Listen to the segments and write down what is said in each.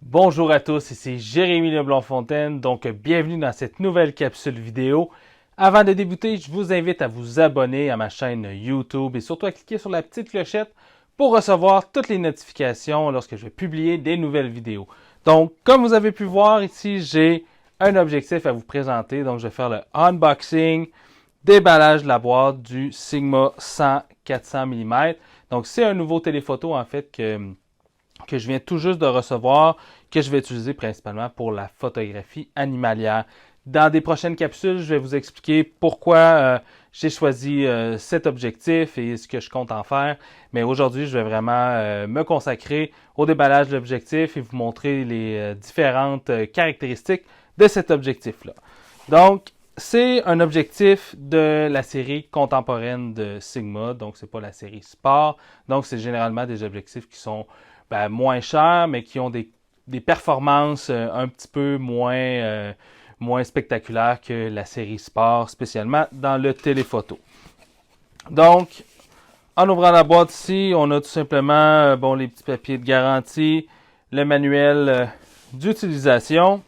Bonjour à tous, ici Jérémy Leblanc-Fontaine, donc bienvenue dans cette nouvelle capsule vidéo. Avant de débuter, je vous invite à vous abonner à ma chaîne YouTube et surtout à cliquer sur la petite clochette pour recevoir toutes les notifications lorsque je vais publier des nouvelles vidéos. Donc, comme vous avez pu voir ici, j'ai un objectif à vous présenter, donc je vais faire le unboxing, déballage de la boîte du Sigma 100-400 mm. Donc, c'est un nouveau téléphoto en fait que je viens tout juste de recevoir, que je vais utiliser principalement pour la photographie animalière. Dans des prochaines capsules, je vais vous expliquer pourquoi j'ai choisi cet objectif et ce que je compte en faire. Mais aujourd'hui, je vais vraiment me consacrer au déballage de l'objectif et vous montrer les différentes caractéristiques de cet objectif-là. Donc, c'est un objectif de la série contemporaine de Sigma, donc c'est pas la série Sport. Donc, c'est généralement des objectifs qui sont moins chers, mais qui ont des performances un petit peu moins spectaculaires que la série Sport, spécialement dans le téléphoto. Donc, en ouvrant la boîte ici, on a tout simplement les petits papiers de garantie, le manuel d'utilisation.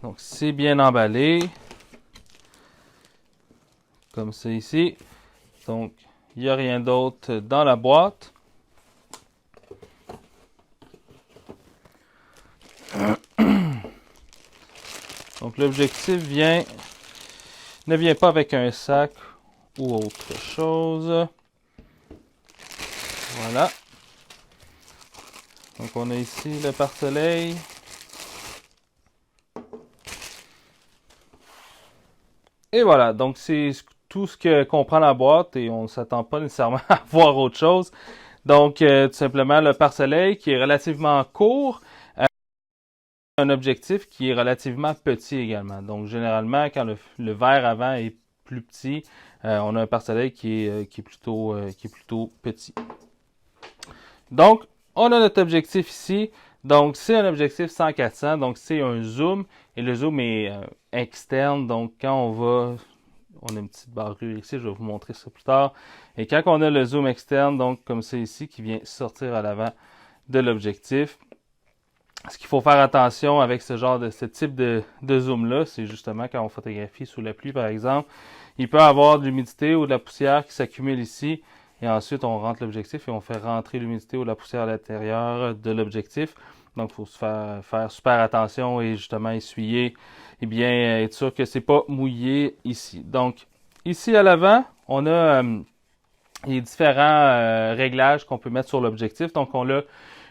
Donc, c'est bien emballé, comme ça ici. Donc, il n'y a rien d'autre dans la boîte. Donc l'objectif ne vient pas avec un sac ou autre chose. Voilà. Donc on a ici le pare-soleil. Et voilà, donc c'est tout ce que comprend la boîte et on ne s'attend pas nécessairement à voir autre chose. Donc tout simplement le pare-soleil qui est relativement court. Un objectif qui est relativement petit également. Donc, généralement, quand le verre avant est plus petit, on a un pare-soleil qui est plutôt petit. Donc, on a notre objectif ici. Donc, c'est un objectif 100-400. Donc, c'est un zoom. Et le zoom est externe. Donc, quand on a une petite barrure ici. Je vais vous montrer ça plus tard. Et quand on a le zoom externe, donc comme c'est ici, qui vient sortir à l'avant de l'objectif, ce qu'il faut faire attention avec ce type de zoom-là, c'est justement quand on photographie sous la pluie, par exemple, il peut y avoir de l'humidité ou de la poussière qui s'accumule ici, et ensuite on rentre l'objectif et on fait rentrer l'humidité ou la poussière à l'intérieur de l'objectif. Donc, il faut se faire super attention et justement essuyer, et bien être sûr que c'est pas mouillé ici. Donc, ici à l'avant, on a les différents réglages qu'on peut mettre sur l'objectif. Donc, on a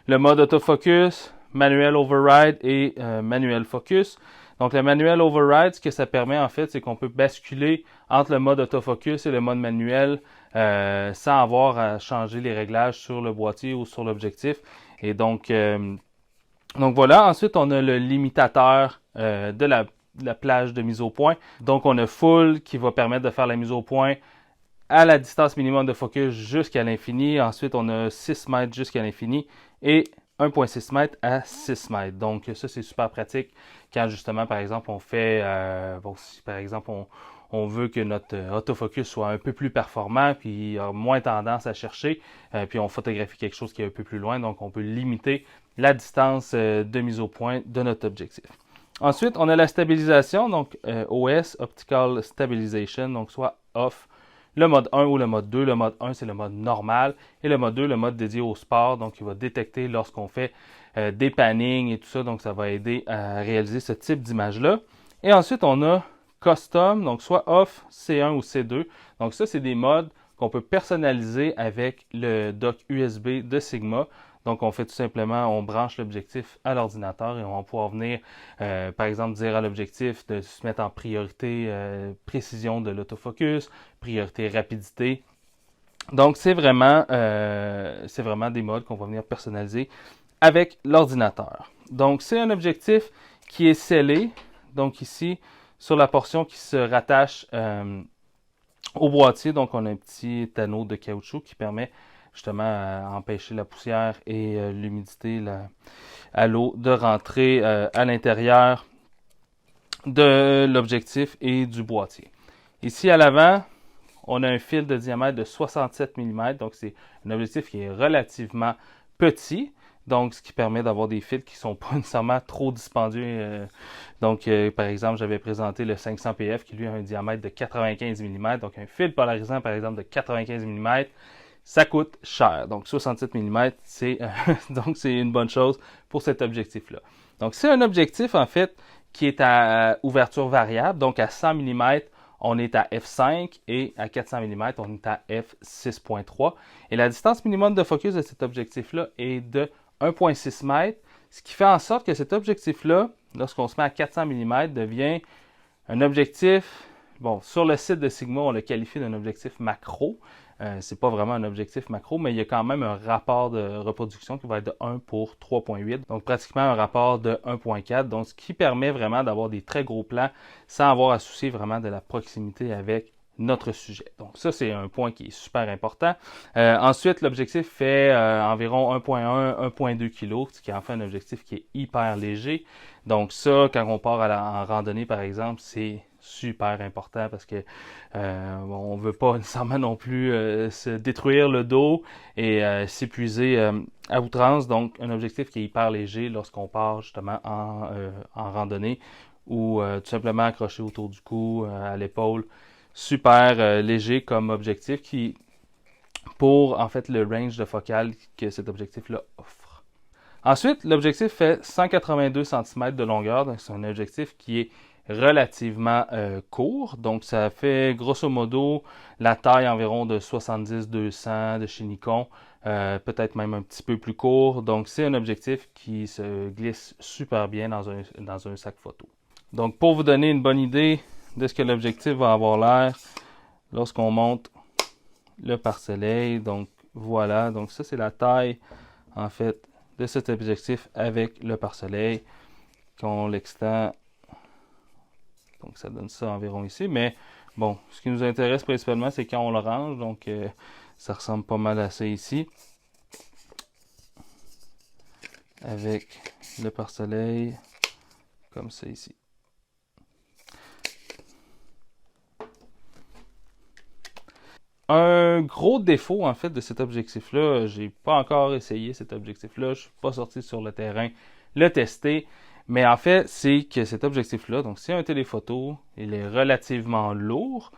le mode autofocus, manuel override et manuel focus. Donc, le manuel override, ce que ça permet en fait, c'est qu'on peut basculer entre le mode autofocus et le mode manuel sans avoir à changer les réglages sur le boîtier ou sur l'objectif. Et donc voilà. Ensuite, on a le limitateur de la plage de mise au point. Donc, on a full qui va permettre de faire la mise au point à la distance minimum de focus jusqu'à l'infini. Ensuite, on a 6 mètres jusqu'à l'infini et 1,6 mètres à 6 mètres. Donc, ça, c'est super pratique quand, justement, par exemple, on fait, si par exemple, on veut que notre autofocus soit un peu plus performant, puis a moins tendance à chercher, puis on photographie quelque chose qui est un peu plus loin, donc on peut limiter la distance de mise au point de notre objectif. Ensuite, on a la stabilisation, donc OS, Optical Stabilization, donc soit off, le mode 1 ou le mode 2. Le mode 1, c'est le mode normal. Et le mode 2, le mode dédié au sport. Donc, il va détecter lorsqu'on fait des pannings et tout ça. Donc, ça va aider à réaliser ce type d'image-là. Et ensuite, on a Custom, donc soit Off, C1 ou C2. Donc, ça, c'est des modes qu'on peut personnaliser avec le dock USB de Sigma. Donc, on fait tout simplement, on branche l'objectif à l'ordinateur et on va pouvoir venir, par exemple, dire à l'objectif de se mettre en priorité précision de l'autofocus, priorité rapidité. Donc, c'est vraiment des modes qu'on va venir personnaliser avec l'ordinateur. Donc, c'est un objectif qui est scellé. Donc, ici, sur la portion qui se rattache Au boîtier, donc, on a un petit anneau de caoutchouc qui permet justement à empêcher la poussière et l'humidité à l'eau de rentrer à l'intérieur de l'objectif et du boîtier. Ici à l'avant, on a un fil de diamètre de 67 mm, donc c'est un objectif qui est relativement petit, donc ce qui permet d'avoir des fils qui ne sont pas nécessairement trop dispendieux. Par exemple, j'avais présenté le 500 PF qui lui a un diamètre de 95 mm, donc un fil polarisant par exemple de 95 mm, ça coûte cher. Donc 67 mm, c'est donc c'est une bonne chose pour cet objectif-là. Donc c'est un objectif en fait qui est à ouverture variable, donc à 100 mm, on est à f5 et à 400 mm, on est à f6.3. Et la distance minimum de focus de cet objectif-là est de 1,6 m, ce qui fait en sorte que cet objectif-là, lorsqu'on se met à 400 mm, devient un objectif, bon, sur le site de Sigma, on le qualifie d'un objectif macro. C'est pas vraiment un objectif macro, mais il y a quand même un rapport de reproduction qui va être de 1 pour 3.8, donc pratiquement un rapport de 1.4, donc ce qui permet vraiment d'avoir des très gros plans sans avoir à soucier vraiment de la proximité avec notre sujet. Donc ça, c'est un point qui est super important. Ensuite, l'objectif fait environ 1.1, 1.2 kg, ce qui en fait un objectif qui est hyper léger. Donc ça, quand on part en randonnée, par exemple, c'est super important parce que on veut pas nécessairement non plus se détruire le dos et s'épuiser à outrance. Donc, un objectif qui est hyper léger lorsqu'on part justement en randonnée ou tout simplement accroché autour du cou, à l'épaule. Super léger comme objectif qui, pour en fait le range de focale que cet objectif-là offre. Ensuite, l'objectif fait 182 cm de longueur, donc c'est un objectif qui est relativement court, donc ça fait grosso modo la taille environ de 70-200 de chez Nikon, peut-être même un petit peu plus court, donc c'est un objectif qui se glisse super bien dans un sac photo. Donc pour vous donner une bonne idée de ce que l'objectif va avoir l'air lorsqu'on monte le pare-soleil, donc voilà, donc ça c'est la taille en fait de cet objectif avec le pare-soleil. Quand on l'extend, donc ça donne ça environ ici, mais bon, ce qui nous intéresse principalement, c'est quand on le range, donc ça ressemble pas mal à ça ici, avec le pare-soleil, comme ça ici. Un gros défaut en fait de cet objectif-là, j'ai pas encore essayé cet objectif-là, je suis pas sorti sur le terrain le tester, mais en fait c'est que cet objectif-là, donc c'est un téléphoto, il est relativement lourd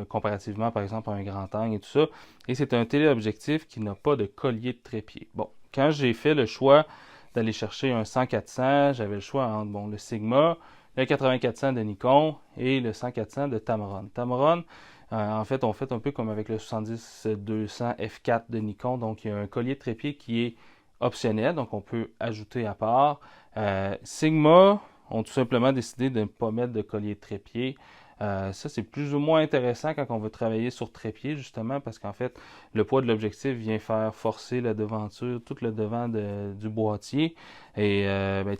comparativement par exemple à un grand angle et tout ça, et c'est un téléobjectif qui n'a pas de collier de trépied. Bon, quand j'ai fait le choix d'aller chercher un 100-400, j'avais le choix entre le Sigma, le 80-400 de Nikon et le 100-400 de Tamron. Tamron, en fait, on fait un peu comme avec le 70-200 f4 de Nikon. Donc, il y a un collier de trépied qui est optionnel, donc on peut ajouter à part. Sigma ont tout simplement décidé de ne pas mettre de collier de trépied. Ça, c'est plus ou moins intéressant quand on veut travailler sur trépied, justement, parce qu'en fait, le poids de l'objectif vient faire forcer la devanture, tout le devant du boîtier et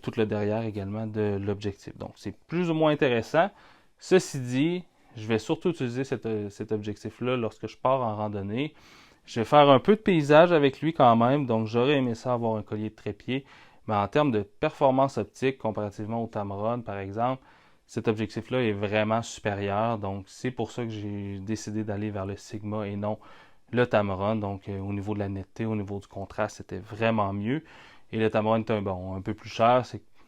tout le derrière également de l'objectif. Donc, c'est plus ou moins intéressant. Ceci dit, je vais surtout utiliser cet objectif-là lorsque je pars en randonnée. Je vais faire un peu de paysage avec lui quand même, donc j'aurais aimé ça avoir un collier de trépied. Mais en termes de performance optique, comparativement au Tamron par exemple, cet objectif-là est vraiment supérieur. Donc c'est pour ça que j'ai décidé d'aller vers le Sigma et non le Tamron. Donc au niveau de la netteté, au niveau du contraste, c'était vraiment mieux. Et le Tamron est un peu plus cher.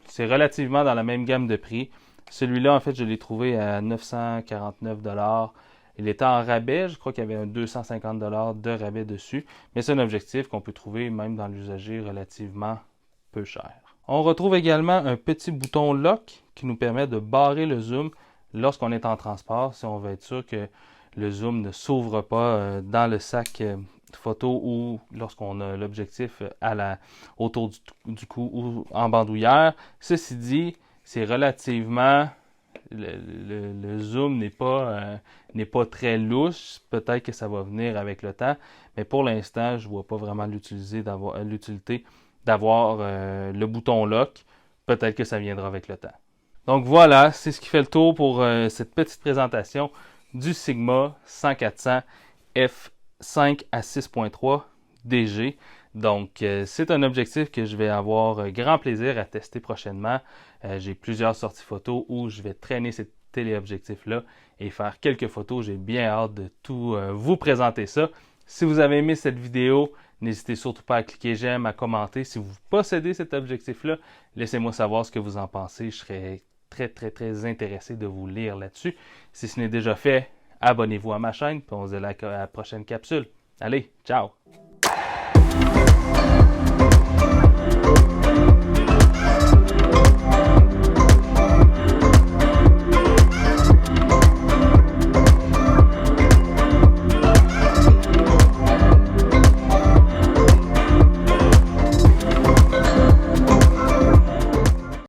C'est relativement dans la même gamme de prix. Celui-là, en fait, je l'ai trouvé à 949 $. Il était en rabais, je crois qu'il y avait un 250 $ de rabais dessus, mais c'est un objectif qu'on peut trouver même dans l'usager relativement peu cher. On retrouve également un petit bouton lock qui nous permet de barrer le zoom lorsqu'on est en transport, si on veut être sûr que le zoom ne s'ouvre pas dans le sac photo ou lorsqu'on a l'objectif autour du cou ou en bandoulière. Ceci dit, c'est relativement le zoom n'est pas très louche. Peut-être que ça va venir avec le temps, mais pour l'instant, je vois pas vraiment l'utilité d'avoir le bouton lock. Peut-être que ça viendra avec le temps. Donc voilà, c'est ce qui fait le tour pour cette petite présentation du Sigma 100-400 f5 à 6.3 DG. Donc, c'est un objectif que je vais avoir grand plaisir à tester prochainement. J'ai plusieurs sorties photos où je vais traîner ces téléobjectifs-là et faire quelques photos. J'ai bien hâte de tout vous présenter ça. Si vous avez aimé cette vidéo, n'hésitez surtout pas à cliquer j'aime, à commenter. Si vous possédez cet objectif-là, laissez-moi savoir ce que vous en pensez. Je serais très intéressé de vous lire là-dessus. Si ce n'est déjà fait, abonnez-vous à ma chaîne, puis on se dit à la prochaine capsule. Allez, ciao!